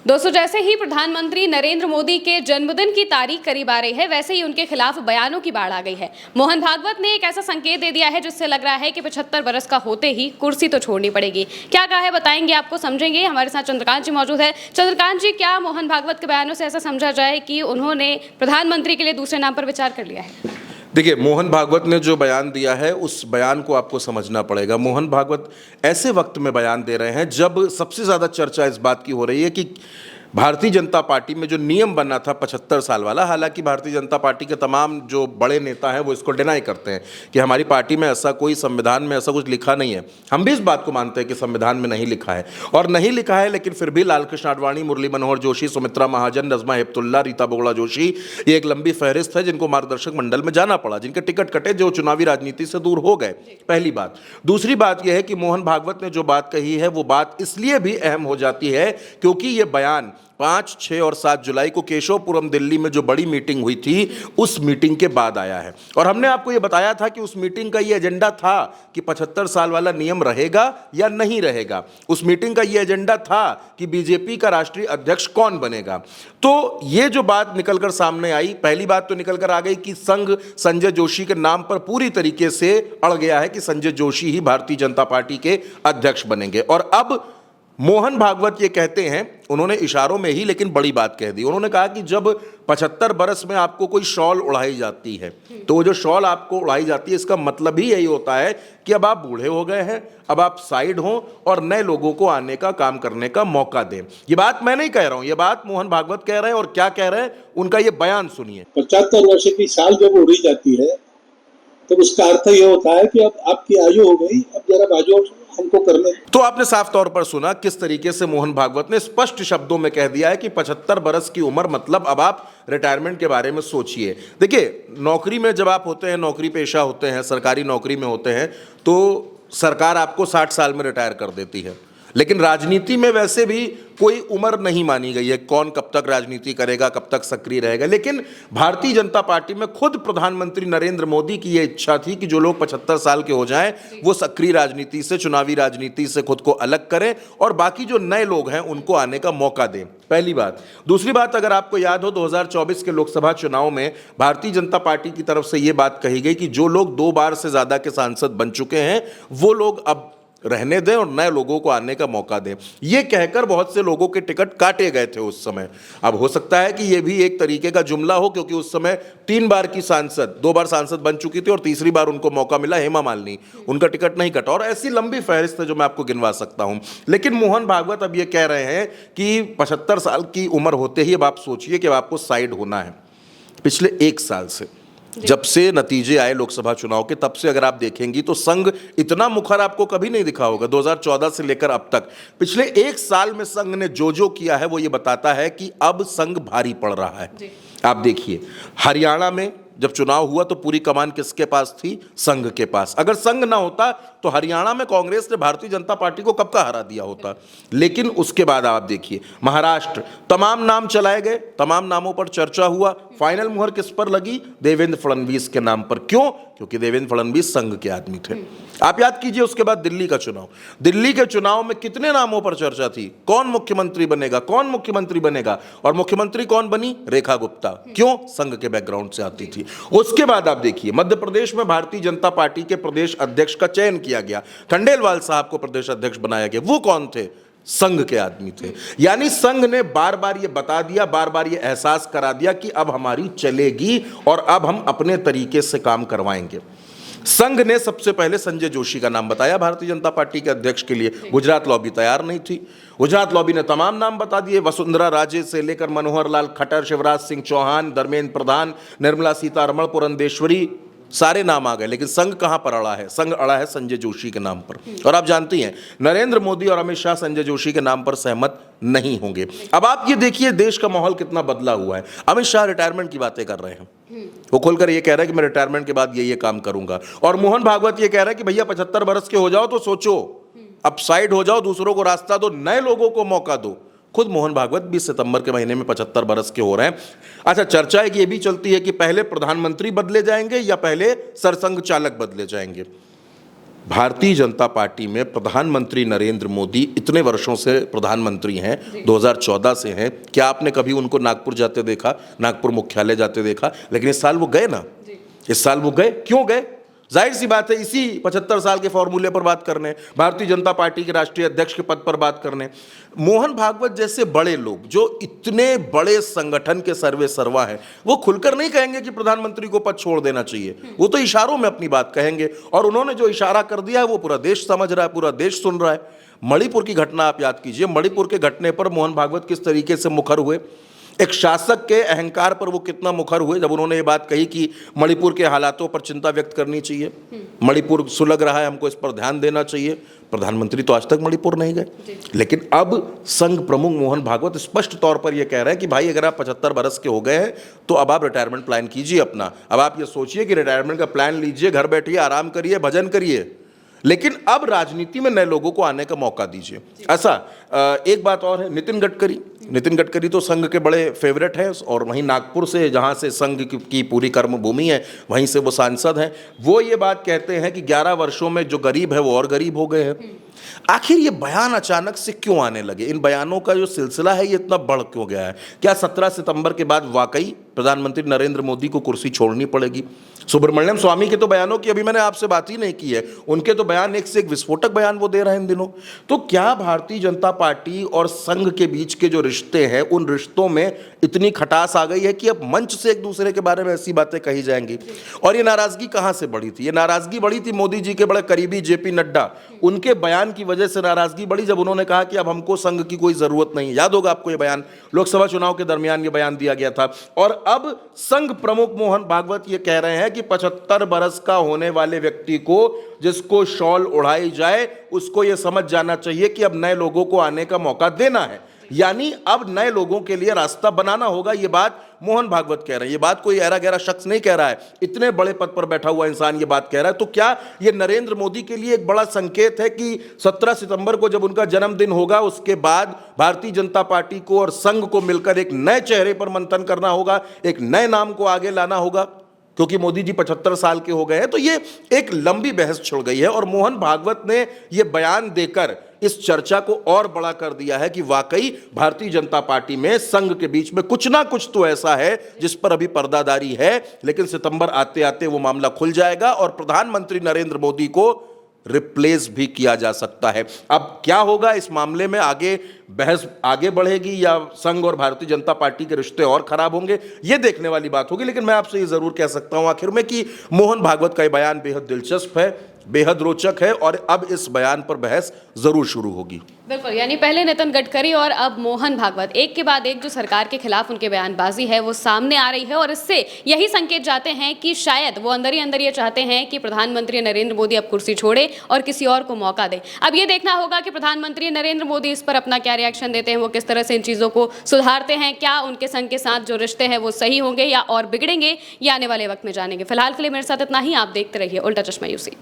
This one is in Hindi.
दोस्तों, जैसे ही प्रधानमंत्री नरेंद्र मोदी के जन्मदिन की तारीख करीब आ रही है, वैसे ही उनके खिलाफ बयानों की बाढ़ आ गई है। मोहन भागवत ने एक ऐसा संकेत दे दिया है जिससे लग रहा है कि 75 बरस का होते ही कुर्सी तो छोड़नी पड़ेगी। क्या कहा है बताएंगे आपको, समझेंगे। हमारे साथ चंद्रकांत जी मौजूद है। चंद्रकांत जी, क्या मोहन भागवत के बयानों से ऐसा समझा जाए कि उन्होंने प्रधानमंत्री के लिए दूसरे नाम पर विचार कर लिया है? देखिए, मोहन भागवत ने जो बयान दिया है उस बयान को आपको समझना पड़ेगा। मोहन भागवत ऐसे वक्त में बयान दे रहे हैं जब सबसे ज़्यादा चर्चा इस बात की हो रही है कि भारतीय जनता पार्टी में जो नियम बना था 75 साल वाला, हालांकि भारतीय जनता पार्टी के तमाम जो बड़े नेता हैं वो इसको डिनाई करते हैं कि हमारी पार्टी में ऐसा कोई, संविधान में ऐसा कुछ लिखा नहीं है। हम भी इस बात को मानते हैं कि संविधान में नहीं लिखा है और नहीं लिखा है, लेकिन फिर भी लालकृष्ण आडवाणी, मुरली मनोहर जोशी, सुमित्रा महाजन, नजमा हेपतुल्ला, रीता बोगड़ा जोशी, ये एक लंबी फहरिस्त है जिनको मार्गदर्शक मंडल में जाना पड़ा, जिनके टिकट कटे, जो चुनावी राजनीति से दूर हो गए। पहली बात। दूसरी बात यह है कि मोहन भागवत ने जो बात कही है वो बात इसलिए भी अहम हो जाती है क्योंकि ये बयान 5, 6 और 7 जुलाई को केशवपुरम दिल्ली में जो बड़ी मीटिंग हुई थी उस मीटिंग के बाद आया है। और हमने आपको ये बताया था कि उस मीटिंग का ये एजेंडा था कि 75 साल वाला नियम रहेगा या नहीं रहेगा। उस मीटिंग का ये एजेंडा था कि बीजेपी का राष्ट्रीय अध्यक्ष कौन बनेगा। तो ये जो बात निकलकर सामने आई, पहली बात तो निकलकर आ गई कि संघ संजय जोशी के नाम पर पूरी तरीके से अड़ गया है कि संजय जोशी ही भारतीय जनता पार्टी के अध्यक्ष बनेंगे। और अब मोहन भागवत ये कहते हैं, उन्होंने इशारों में ही लेकिन बड़ी बात कह दी। उन्होंने कहा कि जब 75 बरस में आपको कोई शॉल उड़ाई जाती है तो वो जो शॉल आपको उड़ाई जाती है इसका मतलब ही यही होता है कि अब आप बूढ़े हो गए हैं, अब आप साइड हों और नए लोगों को आने का, काम करने का मौका दें। ये बात मैं नहीं कह रहा हूं, ये बात मोहन भागवत कह रहे हैं। और क्या कह रहे हैं, उनका ये बयान सुनिए। 75 वर्ष की साल जब उड़ी जाती है तो उसका अर्थ ये होता है कि अब आपकी आयु हो गई, अब जरा बाजू हमको करने। तो आपने साफ तौर पर सुना किस तरीके से मोहन भागवत ने स्पष्ट शब्दों में कह दिया है कि 75 बरस की उम्र मतलब अब आप रिटायरमेंट के बारे में सोचिए। देखिए, नौकरी में जब आप होते हैं, नौकरी पेशा होते हैं, सरकारी नौकरी में होते हैं, तो सरकार आपको 60 साल में रिटायर कर देती है। लेकिन राजनीति में वैसे भी कोई उम्र नहीं मानी गई है, कौन कब तक राजनीति करेगा, कब तक सक्रिय रहेगा। लेकिन भारतीय जनता पार्टी में खुद प्रधानमंत्री नरेंद्र मोदी की यह इच्छा थी कि जो लोग 75 साल के हो जाएं वो सक्रिय राजनीति से, चुनावी राजनीति से खुद को अलग करें और बाकी जो नए लोग हैं उनको आने का मौका दें। पहली बात। दूसरी बात, अगर आपको याद हो 2024 के लोकसभा चुनाव में भारतीय जनता पार्टी की तरफ से यह बात कही गई कि जो लोग 2 बार से ज्यादा के सांसद बन चुके हैं वो लोग अब रहने दें और नए लोगों को आने का मौका दें। यह कहकर बहुत से लोगों के टिकट काटे गए थे उस समय। अब हो सकता है कि यह भी एक तरीके का जुमला हो, क्योंकि उस समय 3 बार की सांसद, 2 बार सांसद बन चुकी थी और तीसरी बार उनको मौका मिला, हेमा मालिनी, उनका टिकट नहीं कटा। और ऐसी लंबी फहरिस्त है जो मैं आपको गिनवा सकता हूं। लेकिन मोहन भागवत अब यह कह रहे हैं कि 75 साल की उम्र होते ही अब आप सोचिए कि अब आपको साइड होना है। पिछले 1 साल से जब से नतीजे आए लोकसभा चुनाव के, तब से अगर आप देखेंगी तो संघ इतना मुखर आपको कभी नहीं दिखा होगा। 2014 से लेकर अब तक पिछले 1 साल में संघ ने जो किया है वो ये बताता है कि अब संघ भारी पड़ रहा है। आप देखिए, हरियाणा में जब चुनाव हुआ तो पूरी कमान किसके पास थी? संघ के पास। अगर संघ ना होता तो हरियाणा में कांग्रेस ने भारतीय जनता पार्टी को कब का हरा दिया होता। लेकिन उसके बाद आप देखिए, महाराष्ट्र, तमाम नाम चलाए गए, तमाम नामों पर चर्चा हुआ, फाइनल मुहर किस पर लगी? देवेंद्र फडणवीस के नाम पर। क्यों? क्योंकि देवेंद्र फडणवीस संघ के आदमी थे। आप याद कीजिए उसके बाद दिल्ली का चुनाव, दिल्ली के चुनाव में कितने नामों पर चर्चा थी? कौन मुख्यमंत्री बनेगा, कौन मुख्यमंत्री बनेगा? और मुख्यमंत्री कौन बनी? रेखा गुप्ता। क्यों? संघ के बैकग्राउंड से आती थी। उसके बाद आप देखिए, मध्य प्रदेश में भारतीय जनता पार्टी के प्रदेश अध्यक्ष का चयन किया गया, खंडेलवाल साहब को प्रदेश अध्यक्ष बनाया गया। वो कौन थे? संघ के आदमी थे। यानी संघ ने बार बार ये बता दिया, बार बार ये एहसास करा दिया कि अब हमारी चलेगी और अब हम अपने तरीके से काम करवाएंगे। संघ ने सबसे पहले संजय जोशी का नाम बताया भारतीय जनता पार्टी के अध्यक्ष के लिए। गुजरात लॉबी तैयार नहीं थी, गुजरात लॉबी ने तमाम नाम बता दिए, वसुंधरा राजे से लेकर मनोहर लाल खट्टर, शिवराज सिंह चौहान, धर्मेंद्र प्रधान, निर्मला सीतारमण, पुरंदेश्वरी, सारे नाम आ गए। लेकिन संघ कहां पर अड़ा है? संघ अड़ा है संजय जोशी के नाम पर। और आप जानती हैं नरेंद्र मोदी और अमित शाह संजय जोशी के नाम पर सहमत नहीं होंगे। अब आप ये देखिए देश का माहौल कितना बदला हुआ है। अमित शाह रिटायरमेंट की बातें कर रहे हैं, वो खुलकर ये कह रहा है कि मैं रिटायरमेंट के बाद ये काम करूंगा। और मोहन भागवत ये कह रहा है कि भैया 75 बरस के हो जाओ तो सोचो, अब साइड हो जाओ, दूसरों को रास्ता दो, नए लोगों को मौका दो। खुद मोहन भागवत 20 सितंबर के महीने में 75 बरस के हो रहे हैं। अच्छा, चर्चा एक ये भी चलती है कि पहले प्रधानमंत्री बदले जाएंगे या पहले सरसंघ चालक बदले जाएंगे। भारतीय जनता पार्टी में प्रधानमंत्री नरेंद्र मोदी इतने वर्षों से प्रधानमंत्री हैं, 2014 से हैं। क्या आपने कभी उनको नागपुर जाते देखा, नागपुर मुख्यालय जाते देखा? लेकिन इस साल वो गए ना, इस साल वो गए। क्यों गए? जाहिर सी बात है, इसी 75 साल के फॉर्मूले पर बात करने, भारतीय जनता पार्टी के राष्ट्रीय अध्यक्ष के पद पर बात करने। मोहन भागवत जैसे बड़े लोग जो इतने बड़े संगठन के सर्वे सर्वा हैं, वो खुलकर नहीं कहेंगे कि प्रधानमंत्री को पद छोड़ देना चाहिए। वो तो इशारों में अपनी बात कहेंगे, और उन्होंने जो इशारा कर दिया है वो पूरा देश समझ रहा है, पूरा देश सुन रहा है। मणिपुर की घटना आप याद कीजिए, मणिपुर के घटने पर मोहन भागवत किस तरीके से मुखर हुए, एक शासक के अहंकार पर वो कितना मुखर हुए जब उन्होंने ये बात कही कि मणिपुर के हालातों पर चिंता व्यक्त करनी चाहिए, मणिपुर सुलग रहा है, हमको इस पर ध्यान देना चाहिए। प्रधानमंत्री तो आज तक मणिपुर नहीं गए, लेकिन अब संघ प्रमुख मोहन भागवत स्पष्ट तौर पर यह कह रहे हैं कि भाई अगर आप 75 बरस के हो गए हैं तो अब आप रिटायरमेंट प्लान कीजिए अपना। अब आप ये सोचिए कि रिटायरमेंट का प्लान लीजिए, घर बैठिए, आराम करिए, भजन करिए, लेकिन अब राजनीति में नए लोगों को आने का मौका दीजिए। ऐसा एक बात और है, नितिन गडकरी तो संघ के बड़े फेवरेट हैं, और वहीं नागपुर से, जहां से संघ की पूरी कर्मभूमि है, वहीं से वो सांसद हैं। वो ये बात कहते हैं कि 11 वर्षों में जो गरीब है वो और गरीब हो गए हैं। आखिर ये बयान अचानक से क्यों आने लगे? इन बयानों का जो सिलसिला है ये इतना बढ़ क्यों गया है? क्या 17 सितंबर के बाद वाकई प्रधानमंत्री नरेंद्र मोदी को कुर्सी छोड़नी पड़ेगी? सुब्रमण्यम स्वामी के तो बयानों की अभी मैंने आपसे बात ही नहीं की है, उनके तो बयान एक से एक विस्फोटक बयान वो दे रहे हैं इन दिनों। तो क्या भारतीय जनता पार्टी और संघ के बीच के जो रिश्ते हैं, उन रिश्तों में इतनी खटास आ गई है कि अब मंच से एक दूसरे के बारे में ऐसी बातें कही जाएंगी? और ये नाराजगी कहां से बढ़ी थी? ये नाराजगी बढ़ी थी मोदी जी के बड़े करीबी जेपी नड्डा, उनके बयान की वजह से नाराजगी बढ़ी जब उन्होंने कहा कि अब हमको संघ की कोई जरूरत नहीं। याद होगा आपको ये बयान, लोकसभा चुनाव के दरमियान ये बयान दिया गया था। और अब संघ प्रमुख मोहन भागवत ये कह रहे हैं कि 75 बरस का होने वाले व्यक्ति को, जिसको शॉल उड़ाई जाए, उसको यह समझ जाना चाहिए कि अब नए लोगों को आने का मौका देना है, यानी अब नए लोगों के लिए रास्ता बनाना होगा। ये बात मोहन भागवत कह रहे हैं, ये बात कोई ऐरा गहरा शख्स नहीं कह रहा है, इतने बड़े पद पर बैठा हुआ इंसान ये बात कह रहा है। तो क्या ये नरेंद्र मोदी के लिए एक बड़ा संकेत है कि 17 सितंबर को जब उनका जन्मदिन होगा, उसके बाद भारतीय जनता पार्टी को और संघ को मिलकर एक नए चेहरे पर मंथन करना होगा, एक नए नाम को आगे लाना होगा? क्योंकि मोदी जी 75 साल के हो गए हैं, तो ये एक लंबी बहस छिड़ गई है। और मोहन भागवत ने ये बयान देकर इस चर्चा को और बड़ा कर दिया है कि वाकई भारतीय जनता पार्टी में संघ के बीच में कुछ ना कुछ तो ऐसा है जिस पर अभी पर्दादारी है, लेकिन सितंबर आते आते वो मामला खुल जाएगा और प्रधानमंत्री नरेंद्र मोदी को रिप्लेस भी किया जा सकता है। अब क्या होगा इस मामले में? आगे बहस आगे बढ़ेगी या संघ और भारतीय जनता पार्टी के रिश्ते और खराब होंगे, ये देखने वाली बात होगी। लेकिन मैं आपसे ये जरूर कह सकता हूं आखिर में कि मोहन भागवत का ये बयान बेहद दिलचस्प है, बेहद रोचक है, और अब इस बयान पर बहस जरूर शुरू होगी। बिल्कुल, यानी पहले नितिन गडकरी और अब मोहन भागवत, एक के बाद एक जो सरकार के खिलाफ उनके बयानबाजी है वो सामने आ रही है, और इससे यही संकेत जाते हैं कि शायद वो अंदर ही अंदर ये चाहते हैं कि प्रधानमंत्री नरेंद्र मोदी अब कुर्सी छोड़े और किसी और को मौका दे। अब ये देखना होगा कि प्रधानमंत्री नरेंद्र मोदी इस पर अपना क्या रिएक्शन देते हैं, वो किस तरह से इन चीज़ों को सुधारते हैं, क्या उनके संघ के साथ जो रिश्ते हैं वो सही होंगे या और बिगड़ेंगे, ये आने वाले वक्त में जानेंगे। फिलहाल के लिए मेरे साथ इतना ही, आप देखते रहिए उल्टा चश्मा यूसी।